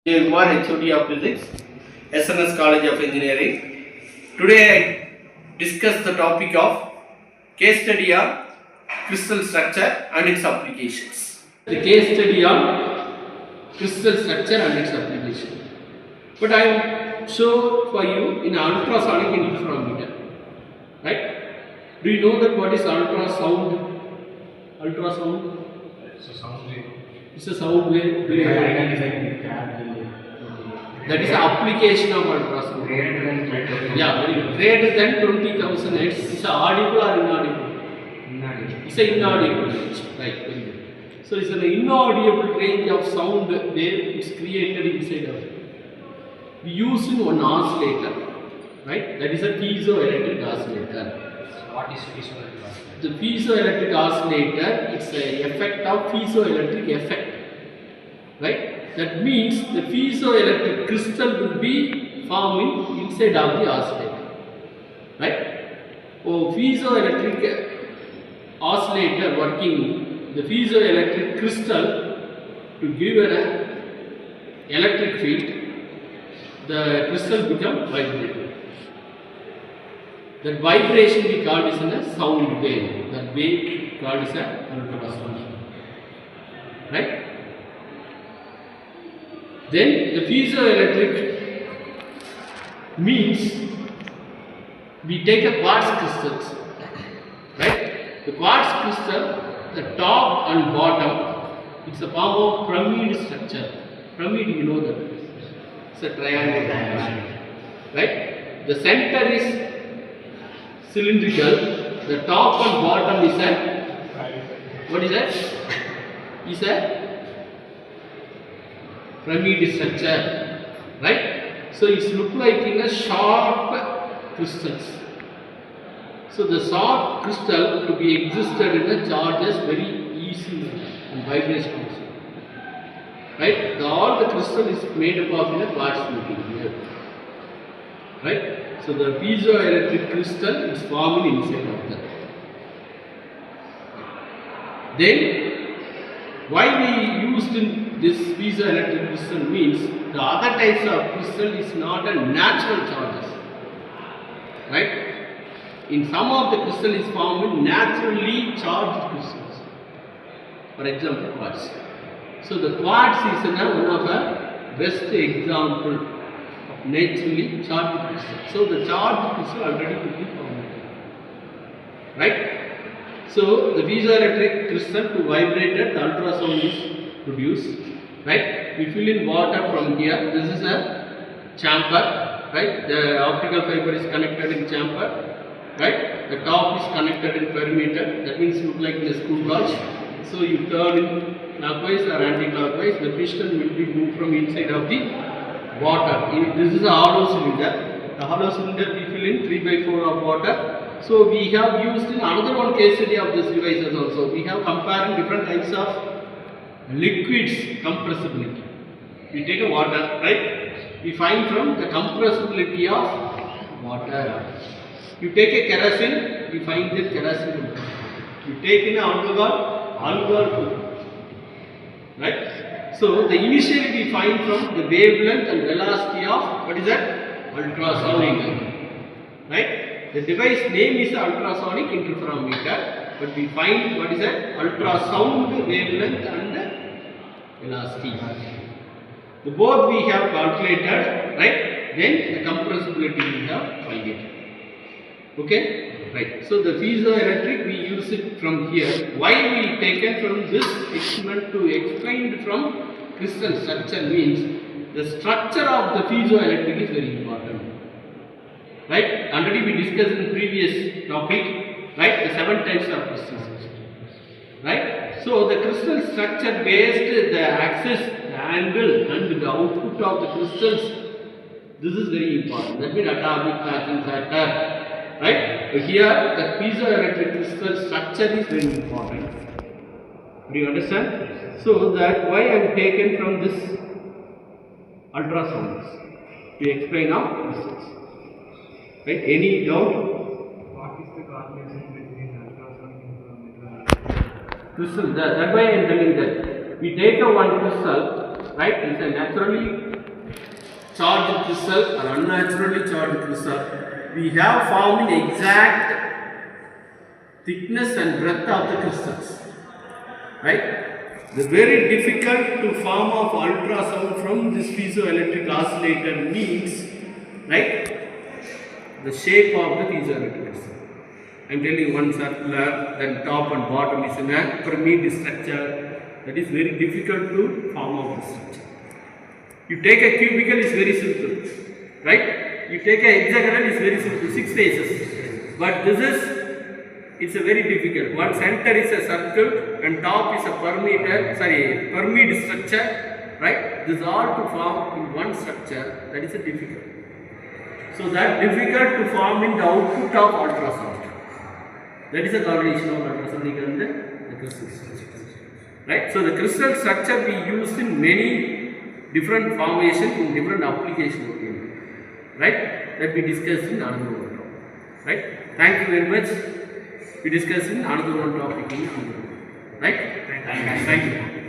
You are HOD of Physics, SNS College of Engineering. Today I discuss the topic of case study on crystal structure and its applications. The case study on crystal structure and its application. But I will show for you in ultrasonic interferometer. Right? Do you know that what is ultrasound? Ultrasound? It's a sound wave. It's a sound wave. Do you know? That is the application of ultrasound. Greater than 20,000. Yeah, very good. Greater than 20,000 Hz. It's audible or inaudible? Inaudible. It's an inaudible range. Right, very good. So it's an inaudible range of sound wave is created inside of it. We use in one oscillator, right? That is a piezoelectric oscillator. So what is piezoelectric oscillator? The piezoelectric oscillator is an effect of piezoelectric effect, right? That means the piezoelectric crystal will be forming inside of the oscillator, right? Oh, piezoelectric oscillator working, the piezoelectric crystal to give an electric field, the crystal become vibrating. That vibration we call is a sound wave. That wave called is a ultrasound, right? Then the piezoelectric means we take a quartz crystals, right? The quartz crystal, the top and bottom, it's a form of pyramid structure. Pyramid, you know that it's a triangle, right? The center is cylindrical. The top and bottom is a, what is that? Is a pyramid structure, right? So it's look like in a sharp crystals. So the sharp crystal to be existed in the charges very easy and vibration also, right? All the crystal is made up of in a quartz material, right? So the piezoelectric crystal is forming inside of that. Then why we used in this piezoelectric crystal means the other types of crystal is not a natural charges, right? In some of the crystal is formed naturally charged crystals. For example, quartz. So the quartz is one of the best example of naturally charged crystal. So the charged crystal already could be formed, right? So the piezoelectric crystal to vibrate at ultrasound is produced, right? We fill in water from here. This is a chamber, right? The optical fiber is connected in chamber, right? The top is connected in perimeter. That means look like the screw gauge. So you turn in clockwise or anti-clockwise. The piston will be moved from inside of the water. This is a hollow cylinder. The hollow cylinder we fill in 3/4 of water. So we have used in another one case study of this devices also. We have comparing different types of liquids compressibility. We take a water, right? We find from the compressibility of water. You take a kerosene, we find the kerosene compressibility. You take in alcohol, right? So the initially we find from the wavelength and velocity of what is that? Ultrasonic, right? The device name is ultrasonic interferometer, but we find what is that? Ultrasound wavelength and velocity. The both we have calculated, right? Then the compressibility we have find it. Okay? Right. So the piezoelectric we use it from here. Why we taken from this experiment to explain from crystal structure means the structure of the piezoelectric is very important. Right? Already we discussed in previous topic, right? The 7 types of crystals, right? So the crystal structure based the axis, the angle and the output of the crystals, this is very important. That means atomic packing factor, right? So here the piezoelectric crystal structure is very important. Do you understand? So that why I am taken from this ultrasounds to explain our crystals. Right? Any doubt? What is the correlation between ultrasonic interferometer and Crystal. That's why I am telling that. We take a one crystal, right? It's a naturally charged crystal or unnaturally charged crystal, we have found exact thickness and breadth of the crystals. Right? The very difficult to form of ultrasound from this piezoelectric oscillator means, right, the shape of the piezoelectric crystal. I am telling one circular, then top and bottom is in a pyramid structure. That is very difficult to form of the structure. You take a cubical, is very simple, right? You take a hexagonal, is very simple, 6 faces. But this is, it's a very difficult. One center is a circle and top is a pyramid structure, right? This is all to form in one structure. That is a difficult. So that difficult to form in the output of ultrasound. That is a combination of ultrasonic and the crystal structure, right? So the crystal structure we use in many different formations in different applications, right? That we discussed in another one, right? Thank you very much. We discussed in another one topic, right? Thank you.